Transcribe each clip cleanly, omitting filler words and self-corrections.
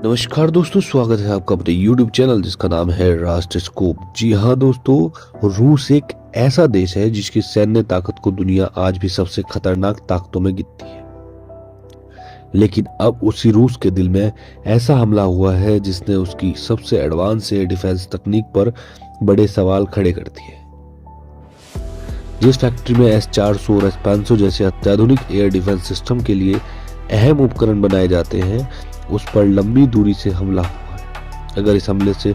नमस्कार दोस्तों, स्वागत है आपका अपने YouTube चैनल जिसका नाम है राष्ट्र स्कोप। जी हाँ दोस्तों, रूस एक ऐसा देश है जिसकी सैन्य ताकत को दुनिया आज भी सबसे खतरनाक ताकतों में गिनती है। लेकिन अब उसी रूस के दिल में ऐसा हमला हुआ है जिसने उसकी सबसे एडवांस एयर डिफेंस तकनीक पर बड़े सवाल खड़े कर दिए। जिस फैक्ट्री में S-400 और S-500 जैसे अत्याधुनिक एयर डिफेंस सिस्टम के लिए अहम उपकरण बनाए जाते हैं, उस पर लंबी दूरी से हमला हुआ है। अगर इस हमले से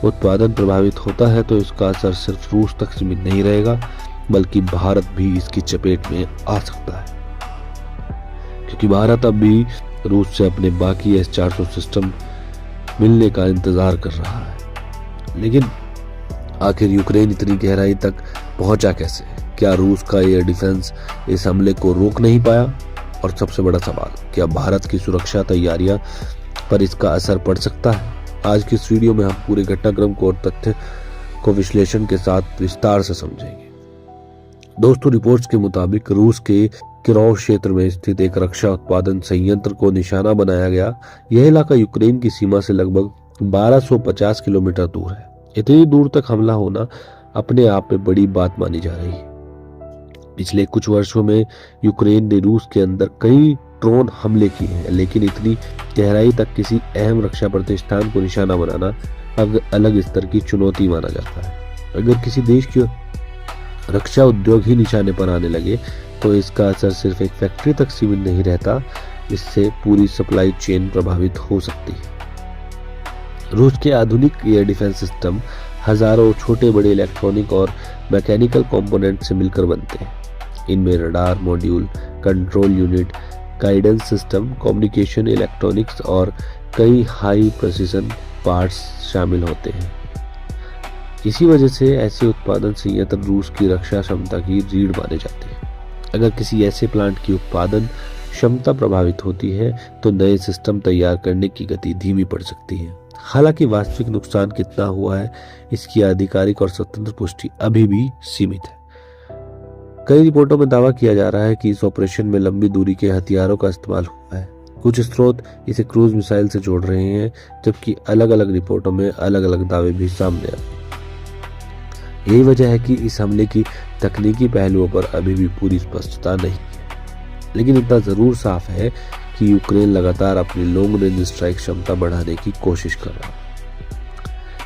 उत्पादन प्रभावित होता है तो इसका असर सिर्फ रूस तक सीमित नहीं रहेगा, बल्कि भारत भी इसकी चपेट में आ सकता है, क्योंकि भारत अब भी रूस से अपने बाकी S-400 सिस्टम मिलने का इंतजार कर रहा है। लेकिन आखिर यूक्रेन इतनी गहराई तक पहुंचा कैसे? क्या रूस का एयर डिफेंस इस हमले को रोक नहीं पाया? और सबसे बड़ा सवाल, क्या भारत की सुरक्षा तैयारियां पर इसका असर पड़ सकता है? आज की इस वीडियो में हम पूरे घटनाक्रम को और तथ्य को विश्लेषण के साथ विस्तार से समझेंगे। दोस्तों, रिपोर्ट्स के मुताबिक रूस के किरोव क्षेत्र में स्थित एक रक्षा उत्पादन संयंत्र को निशाना बनाया गया। यह इलाका यूक्रेन की सीमा से लगभग 1250 किलोमीटर दूर है। इतनी दूर तक हमला होना अपने आप में बड़ी बात मानी जा रही है। पिछले कुछ वर्षों में यूक्रेन ने रूस के अंदर कई ड्रोन हमले किए हैं, लेकिन इतनी गहराई तक किसी अहम रक्षा प्रतिष्ठान को निशाना बनाना अब अलग स्तर की चुनौती माना जाता है। अगर किसी देश की रक्षा उद्योग ही निशाने पर आने लगे तो इसका असर सिर्फ एक फैक्ट्री तक सीमित नहीं रहता, इससे पूरी सप्लाई चेन प्रभावित हो सकती है। रूस के आधुनिक एयर डिफेंस सिस्टम हजारों छोटे बड़े इलेक्ट्रॉनिक और मैकेनिकल कंपोनेंट से मिलकर बनते हैं। इनमें radar module, control unit, guidance system, communication electronics और कई हाई प्रिसिजन पार्ट्स शामिल होते हैं। इसी वजह से ऐसे उत्पादन संयंत्र रूस की रक्षा क्षमता की रीढ़ माने जाते हैं। अगर किसी ऐसे प्लांट की उत्पादन क्षमता प्रभावित होती है तो नए सिस्टम तैयार करने की गति धीमी पड़ सकती है। हालांकि वास्तविक नुकसान कितना हुआ है, इसकी आधिकारिक और स्वतंत्र पुष्टि अभी भी सीमित है। कई रिपोर्टों में दावा किया जा रहा है कि इस ऑपरेशन में लंबी दूरी के हथियारों का इस्तेमाल हुआ है। कुछ स्रोत इसे क्रूज मिसाइल से जोड़ रहे हैं, जबकि अलग अलग रिपोर्टों में अलग अलग दावे भी सामने आए हैं। यही वजह है कि इस हमले की तकनीकी पहलुओं पर अभी भी पूरी स्पष्टता नहीं है। लेकिन इतना जरूर साफ है कि यूक्रेन लगातार अपनी लॉन्ग रेंज स्ट्राइक क्षमता बढ़ाने की कोशिश कर रहा है।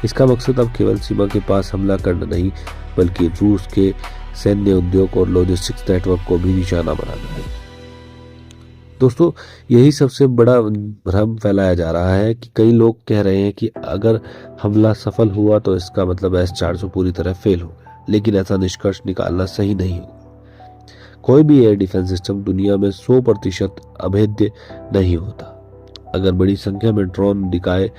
इसका मकसद अब केवल सीमा के पास हमला करना नहीं, बल्कि रूस के सैन्य उद्योग और लॉजिस्टिक्स नेटवर्क को भी निशाना बनाना है। दोस्तों, यही सबसे बड़ा भ्रम फैलाया जा रहा है कि कई लोग कह रहे हैं कि अगर हमला सफल हुआ तो इसका मतलब S-400 पूरी तरह फेल हो गया, लेकिन ऐसा निष्कर्ष निकालना सही नहीं होगा। कोई भी एयर डिफेंस सिस्टम दुनिया में 100% अभेद्य नहीं होता। अगर बड़ी संख्या में ड्रोन, निकाय,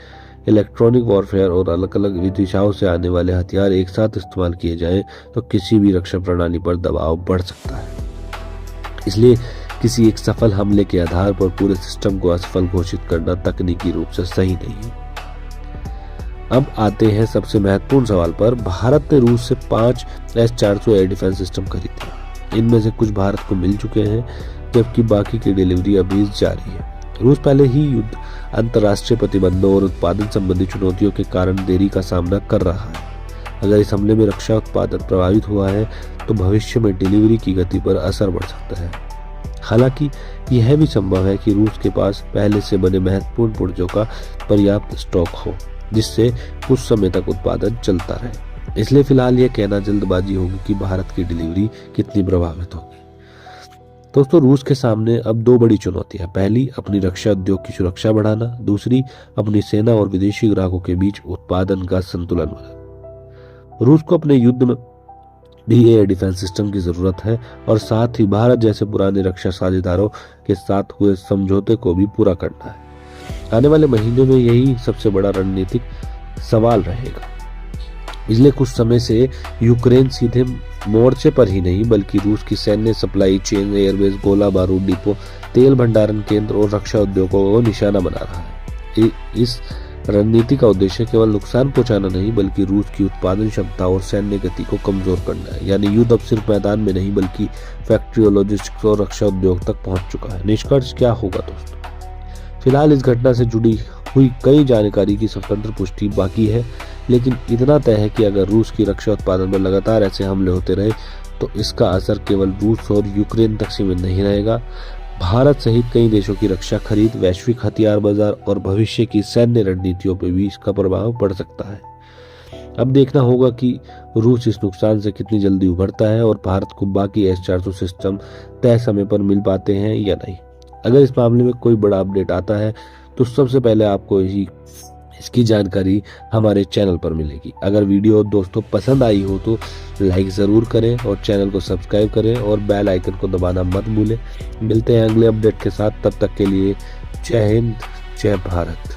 इलेक्ट्रॉनिक वॉरफेयर और अलग अलग दिशाओं से आने वाले हथियार एक साथ इस्तेमाल किए जाएं तो किसी भी रक्षा प्रणाली पर दबाव बढ़ सकता है। इसलिए किसी एक सफल हमले के आधार पर पूरे सिस्टम को असफल घोषित करना तकनीकी रूप से सही नहीं है। अब आते हैं सबसे महत्वपूर्ण सवाल पर। भारत ने रूस से 5 S-400 एयर डिफेंस सिस्टम खरीदे। इनमें से कुछ भारत को मिल चुके हैं, जबकि बाकी की डिलीवरी अभी जारी है। रूस पहले ही युद्ध, अंतर्राष्ट्रीय प्रतिबंधों और उत्पादन संबंधी चुनौतियों के कारण देरी का सामना कर रहा है। अगर इस हमले में रक्षा उत्पादन प्रभावित हुआ है तो भविष्य में डिलीवरी की गति पर असर पड़ सकता है। हालांकि यह भी संभव है कि रूस के पास पहले से बने महत्वपूर्ण पुर्जों का पर्याप्त स्टॉक हो, जिससे कुछ समय तक उत्पादन चलता रहे। इसलिए फिलहाल यह कहना जल्दबाजी होगी कि भारत की डिलीवरी कितनी प्रभावित होगी। दोस्तों, रूस के सामने अब 2 बड़ी चुनौतियां। पहली, अपनी रक्षा उद्योग की सुरक्षा बढ़ाना। दूसरी, अपनी सेना और विदेशी ग्राहकों के बीच उत्पादन का संतुलन बनाना। रूस को अपने युद्ध में भी एयर डिफेंस सिस्टम की जरूरत है और साथ ही भारत जैसे पुराने रक्षा साझेदारों के साथ हुए समझौते को भी पूरा करना है। आने वाले महीनों में यही सबसे बड़ा रणनीतिक सवाल रहेगा। पिछले कुछ समय से यूक्रेन सीधे मोर्चे पर ही नहीं, बल्कि रूस की सैन्य सप्लाई चेन, एयरबेस, गोला बारूद डिपो, तेल भंडारण केंद्र और रक्षा उद्योगों को निशाना बना रहा है। इस रणनीति का उद्देश्य केवल नुकसान पहुंचाना नहीं, बल्कि रूस की उत्पादन क्षमता और सैन्य गति को कमजोर करना है। यानी युद्ध अब सिर्फ मैदान में नहीं, बल्कि फैक्ट्री और लॉजिस्टिक्स और रक्षा उद्योग तक पहुंच चुका है। निष्कर्ष क्या होगा दोस्तों? फिलहाल इस घटना से जुड़ी हुई कई जानकारी की स्वतंत्र पुष्टि बाकी है, लेकिन इतना तय है कि अगर रूस की रक्षा उत्पादन पर लगातार ऐसे हमले होते रहे तो इसका असर केवल रूस और यूक्रेन तक सीमित नहीं रहेगा। भारत सहित कई देशों की रक्षा खरीद, वैश्विक हथियार बाजार और भविष्य की सैन्य रणनीतियों पर भी इसका प्रभाव पड़ सकता है। अब देखना होगा कि रूस इस नुकसान से कितनी जल्दी उभरता है और भारत को बाकी S-400 सिस्टम तय समय पर मिल पाते हैं या नहीं। अगर इस मामले में कोई बड़ा अपडेट आता है तो सबसे पहले आपको इसकी जानकारी हमारे चैनल पर मिलेगी। अगर वीडियो दोस्तों पसंद आई हो तो लाइक ज़रूर करें और चैनल को सब्सक्राइब करें और बेल आइकन को दबाना मत भूलें। मिलते हैं अगले अपडेट के साथ, तब तक के लिए जय हिंद, जय भारत।